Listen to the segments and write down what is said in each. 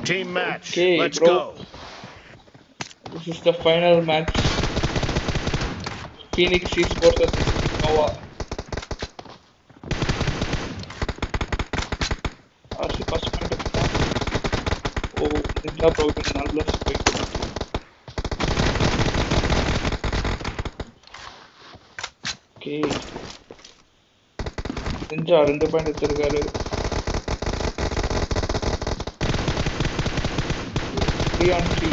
Team match. Okay, Let's bro. go. This is the final match. Phoenix Esports versus Nova. RC first point எடுத்தான். ஓ ninja ப்ரோக்கு நல்ல spike. Okay ninja 2 point எடுத்திருக்காரு. 3 on 3.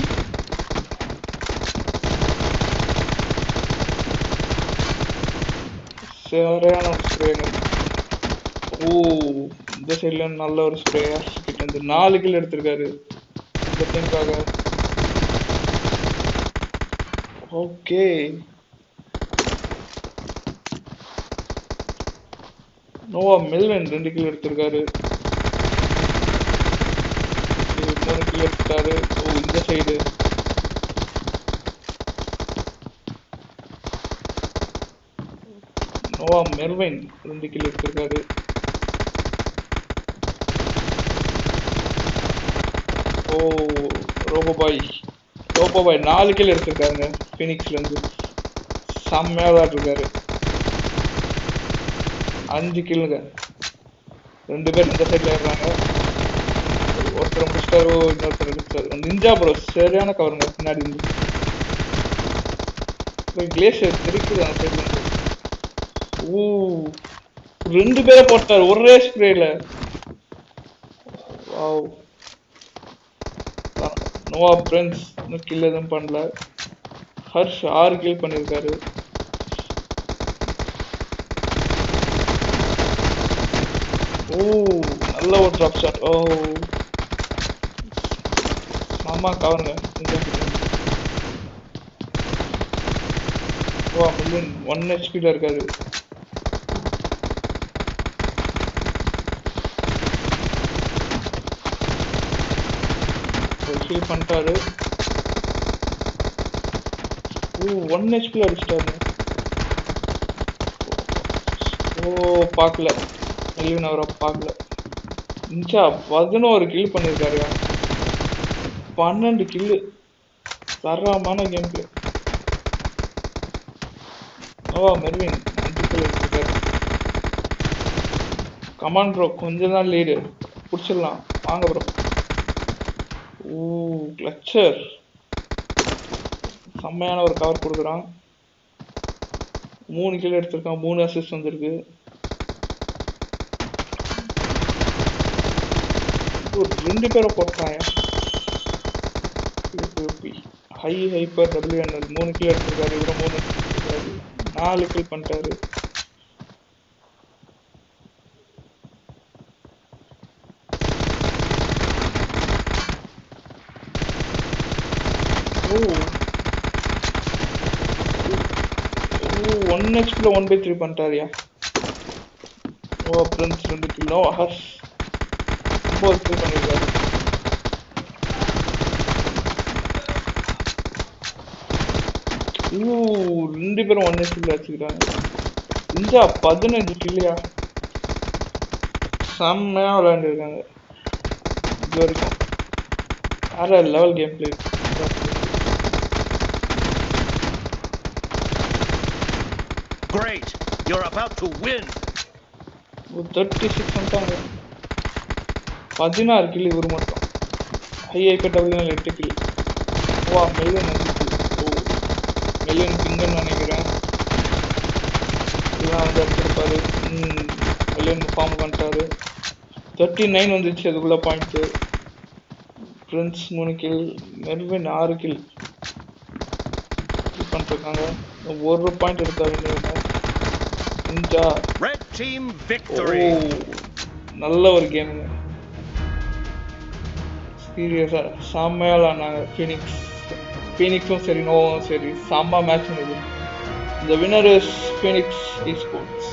சரியான ஒரு spray. ஓ இந்த சைட்ல நல்ல ஒரு ஸ்ப்ரே கிட்ட இருந்து 4 கில் எடுத்திருக்காரு இந்த டீமுக்காக. ஓகே நோவா மெல்வன் 2 கில் எடுத்திருக்காரு. 3 கில் எடுத்தாரு. ஓ இந்த சைடு நோவா மெர்வைன் 2 கில் எடுத்திருக்காரு. ஓ ரோபோபாய் 4 கில் எடுத்திருக்காருங்க ஃபீனிக்ஸ்ல இருந்து. செம்மையா விளையாடுறாரு. 5 கில்லுங்க. 2 பேர் இந்த சைட்ல ஏறாங்க. ஒருத்தர் முடிச்சிட்டாரு, இன்னொருத்தர் எடுத்தாரு. நிஞ்சா ப்ரோ சரியான கவருங்க பின்னாடி இருந்து. கிளேஷியர் தெரிக்குது அந்த சைட்ல இருந்து. ஓ 2 பேரை போட்டாரு ஒரே ஸ்ப்ரேல. வாவ் நோவா பிரின்ஸ் இன்னும் கில் எதுவும் பண்ணல. ஹர்ஷ் 6 கில் பண்ணியிருக்காரு. ஓ நல்ல ஒரு ட்ராப் ஷாட். ஓ ஆமா கவருங்க. ஓ மில்லியன் 1 ஹெச்பில இருக்காரு. கில் பண்ணிட்டாரு. ஓ 1 ஹெச்பில அடிச்சிட்டாரு. ஓ பார்க்கல மில்லியன் அவரை பார்க்கல. நிஞ்சா 11 கில் பண்ணியிருக்காரு. 12 கில்லு தரமான கேம் பிளே. ஓ மெர்வின் 5 கில் எடுத்திருக்காரு. கமான் ப்ரோ கொஞ்சம் தான் லீடு பிடிச்சிடலாம் வாங்க ப்ரோ. ஓ கிளச்சர் செம்மையான ஒரு கவர் கொடுக்குறான். 3 கில் எடுத்திருக்கான். 3 அசிஸ்ட் வந்திருக்கு. ஒரு 2 பேரை போட்டான். ஹை ஹைப்பர் WNL 3 கில் எடுத்திருக்காரு. இவரை 3 எடுத்திருக்காரு. 4 கில் பண்ணிட்டாரு. ஓ 1 ஹெச்பில 1/3 பண்ணிட்டாரியா. ஓ Prince 2 kill. No Harsh 9 kill பண்ணியிருக்காரு. ஓ 2 பேரும் 1 ஹெச்பில வச்சுக்கிறாங்க. இந்தா 15 கில்லையா செம்மையா விளையாண்டுருக்காங்க இது வரைக்கும். வேற level game play. Great. You're about to win. 36 பண்ணிட்டாங்க. 16 கில் இவர் மட்டும். ஹை ஹைப்பர் WNL 8 கில். வா மெல்லியன் 5 கில். ஓ மெல்லியன் பிங்கன்னு நினைக்கிறேன். இதெல்லாம் வந்து எடுத்திருப்பாரு. மெல்லியன் ஃபார்ம் பண்ணிட்டாரு. 39 வந்துச்சு அதுக்குள்ள points. Prince 3 kill. Mervin 6 kill பண்ணிருக்காங்க. 1 பாயிண்ட் எடுத்தாரு. Ninja Red team victory. நல்ல ஒரு கேமுங்க. சீரியஸா செம்மையா விளாண்டாங்க ஃபீனிக்ஸும் சரி நோவாவும் சரி செம்ம match. The winner is Phoenix Esports.